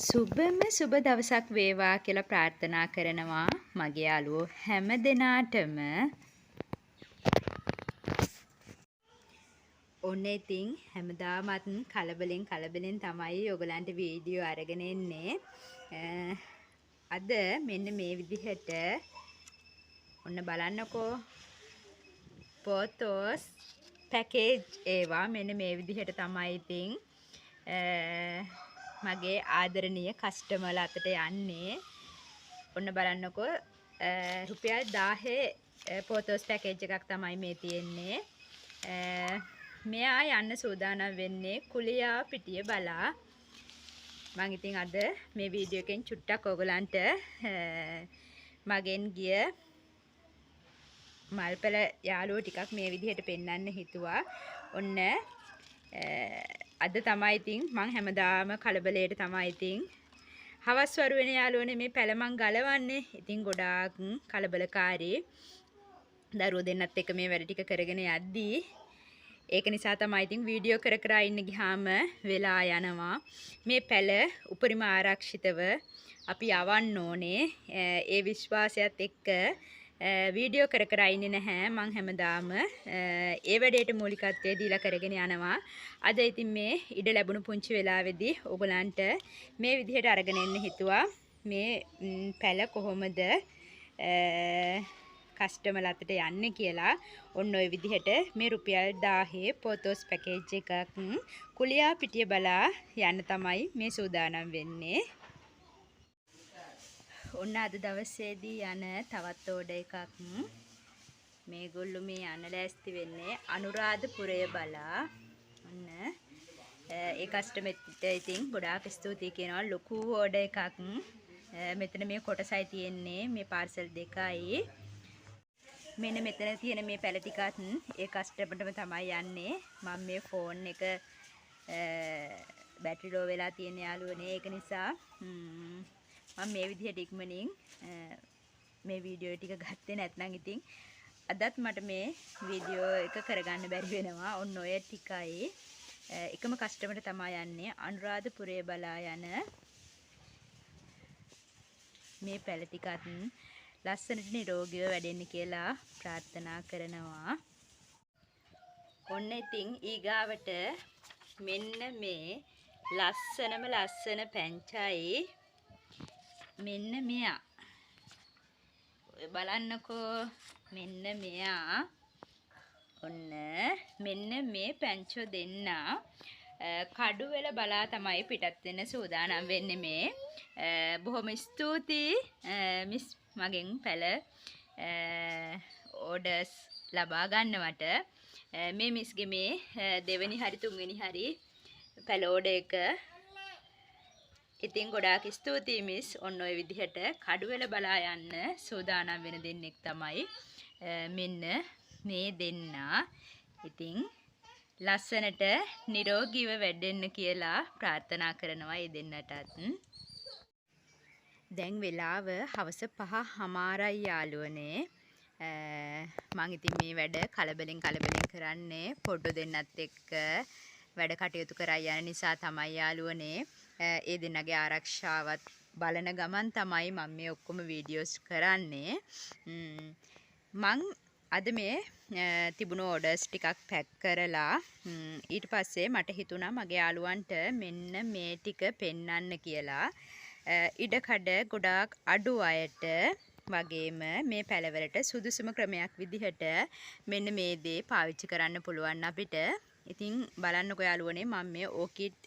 සුබ දවසක් වේවා කියලා ප්‍රාර්ථනා කරනවා මගේ යාළුවෝ හැම දෙනාටම. ඔන්න ඉතින් හැමදාමත් කලබලෙන් තමයි ඔයගලන්ට වීඩියෝ අරගෙන එන්නේ. අද මෙන්න මේ විදිහට ඔන්න බලන්නකෝ ෆොටෝස් පැකේජ් ඒවා මෙන්න මේ විදිහට තමයි ඉතින් මගේ ආදරණීය කස්ටමර්ලා අතට යන්නේ. ඔන්න බලන්නකෝ රුපියල් 1000 ෆොටෝස් පැකේජ් එකක් තමයි මේ තියෙන්නේ. මෙයා යන්න සූදානම් වෙන්නේ කුලියා පිටිය බලා. මම ඉතින් අද මේ වීඩියෝ එකෙන් චුට්ටක් ඔයගලන්ට මගෙන් ගිය මල්පල යාළුවෝ ටිකක් මේ විදිහට පෙන්වන්න හිතුවා. ඔන්න අද තමයි ඉතින් මං හැමදාම කලබලයට තමයි ඉතින් හවස් වරු වෙන යාළුවනේ මේ පැල මං ගලවන්නේ. ඉතින් ගොඩාක් කලබලකාරී. දරුවෝ දෙන්නත් එක්ක මේ වැඩ ටික කරගෙන යද්දී ඒක නිසා තමයි ඉතින් වීඩියෝ කර ඉන්න ගියාම වෙලා යනවා. මේ පැල උපරිම ආරක්ෂිතව අපි යවන්න ඕනේ. ඒ විශ්වාසයත් එක්ක වීඩියෝ කර ඉන්නේ නැහැ. මං හැමදාම ඒ වැඩේට මූලිකත්වය දීලා කරගෙන යනවා. අද ඉතින් මේ ඉඩ ලැබුණු පුංචි වෙලාවේදී ඕගලන්ට මේ විදිහට අරගෙන එන්න හිතුවා. මේ පැල කොහොමද කස්ටමර් අතට යන්නේ කියලා. ඔන්න ඔය විදිහට මේ රුපියල් 1000 ෆොටෝස් පැකේජ් එකක් කුලියා පිටිය බලා යන්න තමයි මේ සූදානම් වෙන්නේ. ඔන්න අද දවසේදී යන තවත් ඕඩර් එකක් මේගොල්ලෝ මේ යන ලෑස්ති වෙන්නේ අනුරාධපුරය බලා. ඔන්න ඒ කස්ටමර්ට ඉතින් ගොඩාක් ස්තුතියි කියනවා. ලොකු ඕඩර් එකක් මෙතන මේ කොටසයි තියෙන්නේ මේ පාර්සල් දෙකයි. මෙන්න මෙතන තියෙන මේ පැල ටිකත් ඒ කස්ටමර්ටම තමයි යන්නේ. මම මේ ෆෝන් එක බැටරි ලෝ වෙලා තියෙන යාළුවනේ. ඒක නිසා මම මේ විදිහට ඉක්මනින් මේ වීඩියෝ ටික ගත්තේ නැත්නම් ඉතින් අදත් මට මේ වීඩියෝ එක කරගන්න බැරි වෙනවා. ඔන්න ඔය ටිකයි එකම කස්ටමර්ට තමයි යන්නේ අනුරාධපුරය බලා යන මේ පැල ටිකත් ලස්සනට නිරෝගීව වැඩෙන්න කියලා ප්‍රාර්ථනා කරනවා. ඔන්න ඉතින් ඊගාවට මෙන්න මේ ලස්සන පැංචයි මෙන්න මෙයා. ඔය බලන්නකෝ මෙන්න මෙයා. ඔන්න මෙන්න මේ පැංචෝ දෙන්න කඩුවෙල බලා තමයි පිටත් වෙන්න සූදානම් වෙන්නේ මේ. බොහොම ස්තුතියි මිස් මගෙන් පැල ඕඩර්ස් ලබා ගන්නවට. මේ මිස්ගේ මේ දෙවෙනි හරි තුන්වෙනි හරි පැල ඕඩර් එක. ඉතින් ගොඩාක් ස්තුතියි මිස්. ඔන්න ඔය විදිහට කඩුවෙල බලා යන්න සූදානම් වෙන දෙන්නෙක් තමයි මෙන්න මේ දෙන්න. ඉතින් ලස්සනට නිරෝගීව වැඩෙන්න කියලා ප්‍රාර්ථනා කරනවා ඒ දෙන්නටත්. දැන් වෙලාව හවස 5:00 යාළුවනේ. මම ඉතින් මේ වැඩ කලබලෙන් කරන්නේ පොඩ්ඩෝ දෙන්නත් එක්ක වැඩ කටයුතු කරා යන නිසා තමයි යාළුවනේ. ඒ දෙන්නගේ ආරක්ෂාවත් බලන ගමන් තමයි මම මේ ඔක්කොම වීඩියෝස් කරන්නේ. මං අද මේ තිබුණු ඕඩර්ස් ටිකක් පැක් කරලා ඊට පස්සේ මට හිතුණා මගේ යාළුවන්ට මෙන්න මේ ටික පෙන්වන්න කියලා. ඉඩකඩ ගොඩාක් අඩු අයට වගේම මේ පැලවලට සුදුසුම ක්‍රමයක් විදිහට මෙන්න මේ දේ පාවිච්චි කරන්න පුළුවන් අපිට. ඉතින් බලන්නකෝ යාළුවනේ මම මේ ඕකිඩ්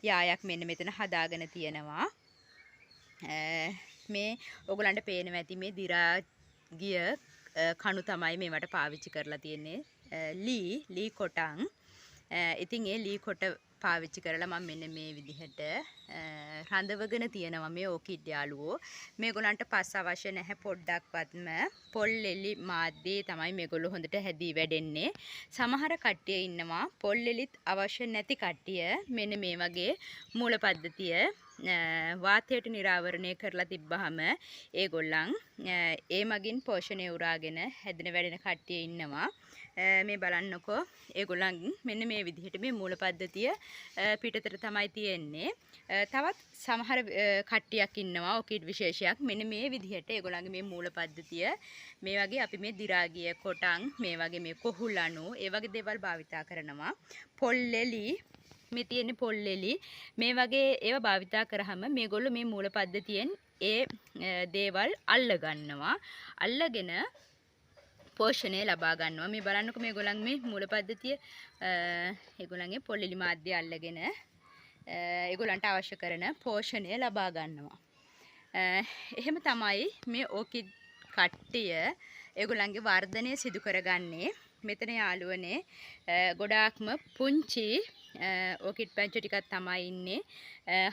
යායක් මෙන්න මෙතන හදාගෙන තියෙනවා. මේ ඔයගලන්ට පේනවා ඇති මේ දිරා ගිය කණු තමයි මේවට පාවිච්චි කරලා තියෙන්නේ. ලී කොටන්. ඉතින් ඒ ලී කොට පාවිච්චි කරලා මම මෙන්න මේ විදිහට රඳවගෙන තියෙනවා මේ ඕකිඩ් යාළුවෝ. මේගොල්ලන්ට පස් අවශ්‍ය නැහැ පොඩ්ඩක්වත්ම. පොල් එලි මාධ්‍යයේ තමයි මේගොල්ලෝ හොඳට හැදී වැඩෙන්නේ. සමහර කට්ටිය ඉන්නවා පොල් එලිත් අවශ්‍ය නැති කට්ටිය මෙන්න මේ වගේ මූල පද්ධතිය වාතයට නිරාවරණය කරලා තිබ්බහම ඒගොල්ලන් ඒ මගින් පෝෂණය උරාගෙන හැදෙන වැඩෙන කට්ටිය ඉන්නවා. මේ බලන්නකෝ ඒගොල්ලන් මෙන්න මේ විදිහට මේ මූල පද්ධතිය පිටතට තමයි තියෙන්නේ. තවත් සමහර කට්ටියක් ඉන්නවා ඕකිඩ් විශේෂයක් මෙන්න මේ විදිහට ඒගොල්ලන්ගේ මේ මූල පද්ධතිය මේ වගේ අපි මේ දි รา ගිය කොටන් මේ වගේ මේ කොහුලණු ඒ වගේ දේවල් භාවිතා කරනවා. පොල්ලෙලි මේ තියෙන්නේ පොල්ලෙලි මේ වගේ ඒවා භාවිතා කරාම මේගොල්ලෝ මේ මූල පද්ධතියෙන් ඒ දේවල් අල්ල ගන්නවා. අල්ලගෙන පෝෂණය ලබා ගන්නවා. මේ බලන්නකො මේගොල්ලන් මේ මූල පද්ධතිය ඒගොල්ලන්ගේ පොල්ලෙලි මාධ්‍ය අල්ලගෙන ඒගොල්ලන්ට අවශ්‍ය කරන පෝෂණය ලබා ගන්නවා. එහෙම තමයි මේ ඕකිඩ් කට්ටිය ඒගොල්ලන්ගේ වර්ධනය සිදු කරගන්නේ. මෙතන යාළුවනේ ගොඩාක්ම පුංචි ඕකිඩ් පැංචෝ ටිකක් තමයි ඉන්නේ.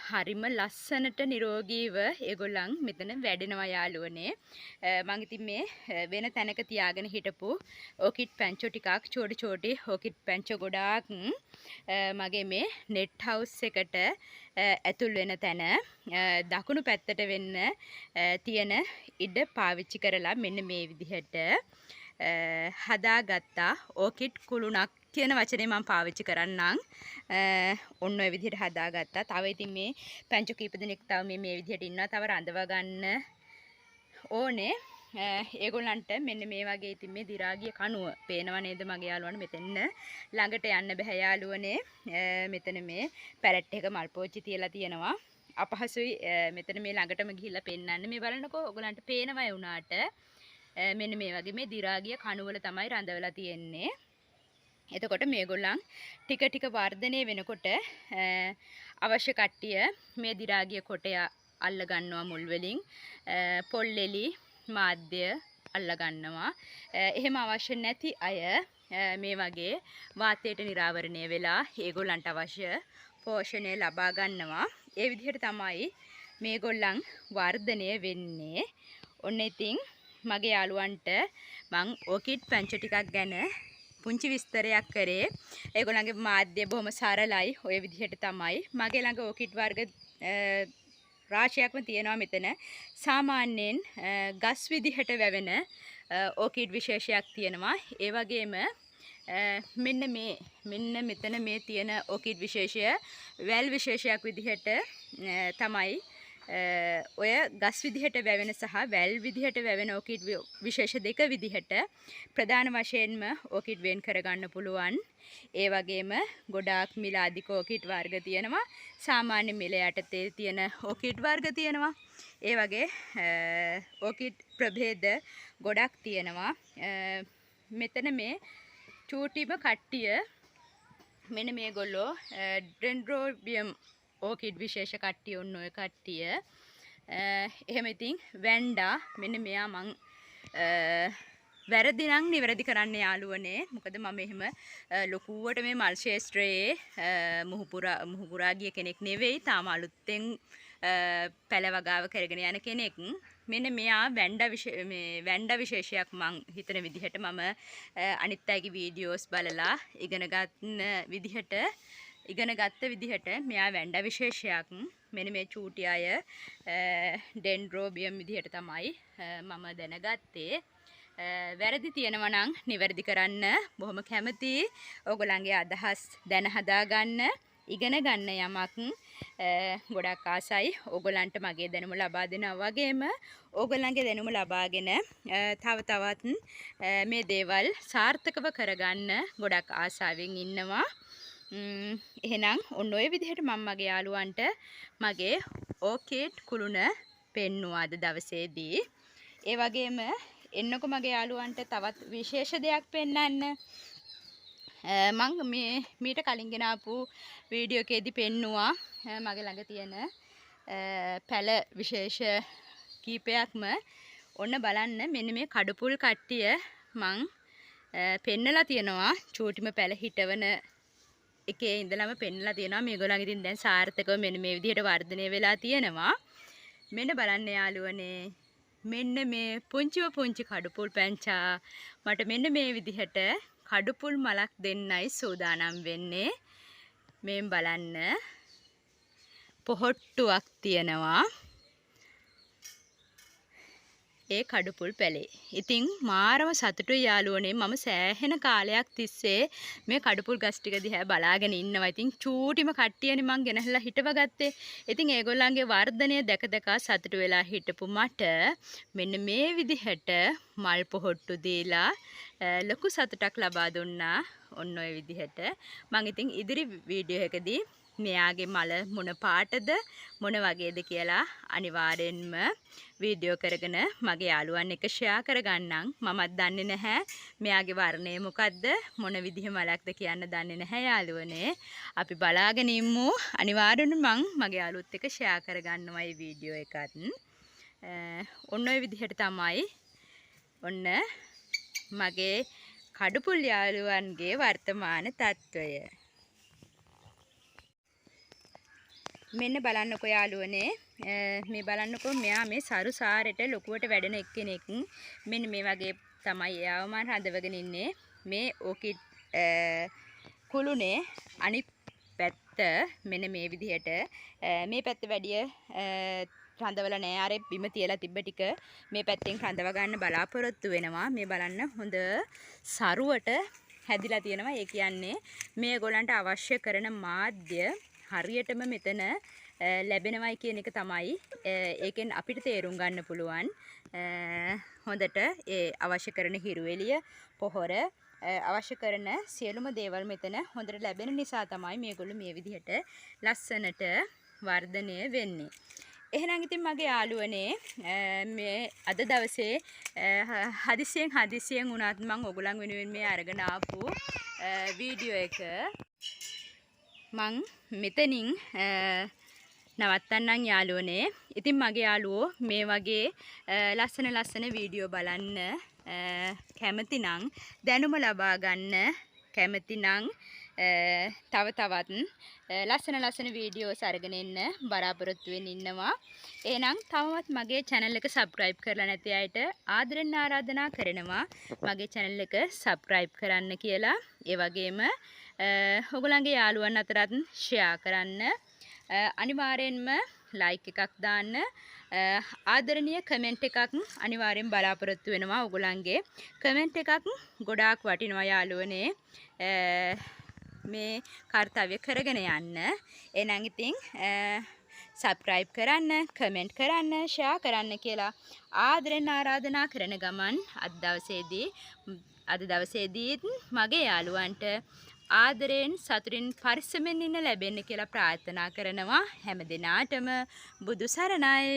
හරිම ලස්සනට නිරෝගීව ඒගොල්ලන් මෙතන වැඩෙනවා යාළුවනේ. මම ඉතින් මේ වෙන තැනක තියාගෙන හිටපු ඕකිඩ් පැංචෝ ටිකක් චෝටි ඕකිඩ් පැංචෝ ගොඩාක් මගේ මේ නෙට් හවුස් එකට ඇතුල් වෙන තැන දකුණු පැත්තට වෙන්න තියෙන ඉඩ පාවිච්චි කරලා මෙන්න මේ විදිහට හදාගත්තා ඕකිඩ් කුළුණක් කියන වචනේ මම පාවිච්චි කරන්නම්. ඔන්න ඔය විදිහට හදාගත්තා. තව ඉතින් මේ පැංචෝ කීප දෙනෙක් තව මේ විදිහට ඉන්නවා. තව රඳව ගන්න ඕනේ. ඒගොල්ලන්ට මෙන්න මේ වගේ ඉතින් මේ දි รา ගිය කණුව පේනව නේද මගේ යාළුවන්ට මෙතෙන්න ළඟට යන්න බෑ යාළුවනේ. මෙතන මේ පැරට් එක මල් පෝච්චි තියලා තියෙනවා. අපහසුයි මෙතන මේ ළඟටම ගිහිල්ලා පෙන්නන්න. මේ බලන්නකෝ ඔයගලන්ට පේනවා ඒ උනාට මෙන්න මේ වගේ මේ දි รา ගිය කණුවල තමයි රඳවලා තියෙන්නේ. එතකොට මේගොල්ලන් ටික ටික වර්ධනය වෙනකොට අවශ්‍ය කට්ටිය මේ දි รา ගිය කොටය අල්ල ගන්නවා මුල් වලින්. පොල්ලෙලි මාධ්‍ය අල්ල ගන්නවා. එහෙම අවශ්‍ය නැති අය මේ වගේ වාතයට නිරාවරණය වෙලා ඒගොල්ලන්ට අවශ්‍ය පෝෂණය ලබා ගන්නවා. ඒ විදිහට තමයි මේගොල්ලන් වර්ධනය වෙන්නේ. ඔන්න ඉතින් මගේ යාළුවන්ට මං ඕකිඩ් පැංචෝ ටිකක් ගැන පුංචි විස්තරයක් කරේ. ඒගොල්ලන්ගේ මාධ්‍ය බොහොම සරලයි. ඔය විදිහට තමයි මගේ ළඟ ඕකිඩ් වර්ග රාශියක්ම තියෙනවා මෙතන. සාමාන්‍යයෙන් ගස් විදිහට වැවෙන ඕකිඩ් විශේෂයක් තියෙනවා. ඒ වගේම මෙන්න මෙතන මේ තියෙන ඕකිඩ් විශේෂය වැල් විශේෂයක් විදිහට තමයි ඔය ගස් විදිහට වැවෙන සහ වැල් විදිහට වැවෙන ඕකිඩ් විශේෂ දෙක විදිහට ප්‍රධාන වශයෙන්ම ඕකිඩ් වෙන් කරගන්න පුළුවන්. ඒ වගේම ගොඩාක් මිල අධික ඕකිඩ් වර්ග තියෙනවා. සාමාන්‍ය මිල යටතේ තියෙන ඕකිඩ් වර්ග තියෙනවා. ඒ වගේ ඕකිඩ් ප්‍රභේද ගොඩක් තියෙනවා. මෙතන මේ චූටිම කට්ටිය මෙන්න මේගොල්ලෝ ඩෙන්ඩ්‍රෝබියම් ඕකිඩ් විශේෂ කට්ටිය ඔන්න ඔය කට්ටිය. එහෙම ඉතින් වැන්ඩා මෙන්න මෙයා මං වැරදි නම් නිවැරදි කරන්න යාළුවනේ. මොකද මම එහෙම ලොකුවට මේ මල් ශේෂ්ත්‍රයේ මුහුපුරා ගිය කෙනෙක් නෙවෙයි. තාම අලුතෙන් පැල වගාව කරගෙන යන කෙනෙක්. මෙන්න මෙයා වැන්ඩා විශේෂයක් මං හිතන විදිහට මම අනිත් අයගේ වීඩියෝස් බලලා ඉගෙන ගත්ත විදිහට මෙයා වැන්ඩා විශේෂයක්. මෙන්න මේ චූටි අය ඩෙන්ඩ්‍රෝබියම් විදිහට තමයි මම දැනගත්තේ. වැරදි තියෙනවා නම් නිවැරදි කරන්න බොහොම කැමතියි. ඕගොල්ලන්ගේ අදහස් දැන හදාගන්න ඉගෙන ගන්න යමක් ගොඩක් ආසයි. ඕගොල්ලන්ට මගේ දැනුම ලබා දෙනවා වගේම ඕගොල්ලන්ගේ දැනුම ලබාගෙන තව තවත් මේ දේවල් සාර්ථකව කරගන්න ගොඩක් ආසාවෙන් ඉන්නවා. එහෙනම් ඔන්න ඔය විදිහට මම මගේ යාළුවන්ට මගේ ඕකිඩ් කුළුණ පෙන්නුවා අද දවසේදී. ඒ වගේම එන්නකො මගේ යාළුවන්ට තවත් විශේෂ දෙයක් පෙන්වන්න. මම මීට කලින් ගෙන ආපු වීඩියෝ එකේදී පෙන්නුවා මගේ ළඟ තියෙන පැල විශේෂ කීපයක්ම. ඔන්න බලන්න මෙන්න මේ කඩපුල් කට්ටිය මං පෙන්නලා තියෙනවා. චූටිම පැල හිටවන එකේ ඉඳලම පෙන්නලා තියෙනවා. මේගොල්ලන් ඉතින් දැන් සාර්ථකව මෙන්න මේ විදිහට වර්ධනය වෙලා තියෙනවා. මෙන්න බලන්න යාළුවනේ. මෙන්න මේ පුංචි කඩපුල් පැංචා මට මෙන්න මේ විදිහට කඩපුල් මලක් දෙන්නයි සූදානම් වෙන්නේ. මේන් බලන්න පොහොට්ටුවක් තියෙනවා. ඒ කඩුපුල් පැලේ. ඉතින් මාරම සතුටුයි යාළුවනේ මම සෑහෙන කාලයක් තිස්සේ මේ කඩුපුල් ගස් ටික දිහා බලාගෙන ඉන්නවා. ඉතින් චූටිම කට්ටියනේ මං ගෙනහැල්ලා හිටව ගත්තේ. ඉතින් ඒගොල්ලන්ගේ වර්ධනය දැක දැක සතුටු වෙලා හිටපු මට මෙන්න මේ විදිහට මල් පොහොට්ටු දීලා ලොකු සතුටක් ලබා දුන්නා. ඔන්න ඔය විදිහට මං ඉතින් ඉදිරි වීඩියෝ එකදී මෙයාගේ මල මොන පාටද මොන වගේද කියලා අනිවාර්යෙන්ම වීඩියෝ කරගෙන මගේ යාළුවන් එක්ක ෂෙයා කරගන්නම්. මමත් දන්නේ නැහැ මෙයාගේ වර්ණය මොකද්ද මොන විදිහ මලක්ද කියන්න දන්නේ නැහැ යාළුවනේ. අපි බලාගෙන ඉමු. අනිවාර්යෙන්ම මං මගේ යාළුවොත් එක්ක ෂෙයා කරගන්නවා මේ වීඩියෝ එකත්. ඔන්න ඔය විදිහට තමයි ඔන්න මගේ කඩුපුල් යාළුවන්ගේ වර්තමාන තත්වය. මෙන්න බලන්නකෝ යාළුවනේ මේ බලන්නකෝ මෙයා මේ සරු සාරෙට ලොකුවට වැඩෙන එක්කෙනෙක් මෙන්න මේ වගේ තමයි එයාව මම රඳවගෙන ඉන්නේ මේ ඕකිඩ් කුළුනේ අනිත් පැත්ත මෙන්න මේ විදිහට මේ පැත්ත වැඩිය රඳවලා නෑ අර බිම තියලා තිබ්බ ටික මේ පැත්තෙන් රඳව ගන්න බලාපොරොත්තු වෙනවා මේ බලන්න හොඳ සරුවට හැදිලා තියෙනවා ඒ කියන්නේ මේගොල්ලන්ට අවශ්‍ය කරන මාධ්‍ය හරියටම මෙතන ලැබෙනවයි කියන එක තමයි ඒකෙන් අපිට තේරුම් ගන්න පුළුවන් හොඳට ඒ අවශ්‍ය කරන හිරු එළිය පොහොර අවශ්‍ය කරන සියලුම දේවල් මෙතන හොඳට ලැබෙන නිසා තමයි මේගොල්ලෝ මේ විදිහට ලස්සනට වර්ධනය වෙන්නේ. එහෙනම් ඉතින් මගේ යාළුවනේ මේ අද දවසේ හදිසියෙන් වුණත් මම ඔයගොල්ලන් වෙනුවෙන් මේ අරගෙන ආපු වීඩියෝ එක මං මෙතනින් නවත්තන්නම් යාළුවනේ. ඉතින් මගේ යාළුවෝ මේ වගේ ලස්සන වීඩියෝ බලන්න කැමති නම් දැනුම ලබා ගන්න කැමති නම් තව තවත් ලස්සන වීඩියෝස් අරගෙන එන්න බලාපොරොත්තු වෙමින් ඉන්නවා. එහෙනම් තවමත් මගේ channel එක subscribe කරලා නැති අයට ආදරෙන් ආරාධනා කරනවා මගේ channel එක subscribe කරන්න කියලා. ඒ වගේම ඔයගොල්ලන්ගේ යාළුවන් අතරත් share කරන්න. අනිවාර්යෙන්ම like එකක් දාන්න. ආදරණීය කමෙන්ට් එකක් අනිවාර්යෙන් බලාපොරොත්තු වෙනවා. ඔයගොල්ලන්ගේ කමෙන්ට් එකක් ගොඩාක් වටිනවා යාළුවනේ. මේ කාර්යය කරගෙන යන්න. එහෙනම් ඉතින් subscribe කරන්න, comment කරන්න, share කරන්න කියලා ආදරෙන් ආරාධනා කරන ගමන් අද දවසේදී මගේ යාළුවන්ට ආදරෙන් සතුටින් පරිස්සමෙන් ඉන්න ලැබෙන්න කියලා ප්‍රාර්ථනා කරනවා. හැම දිනාටම බුදු සරණයි.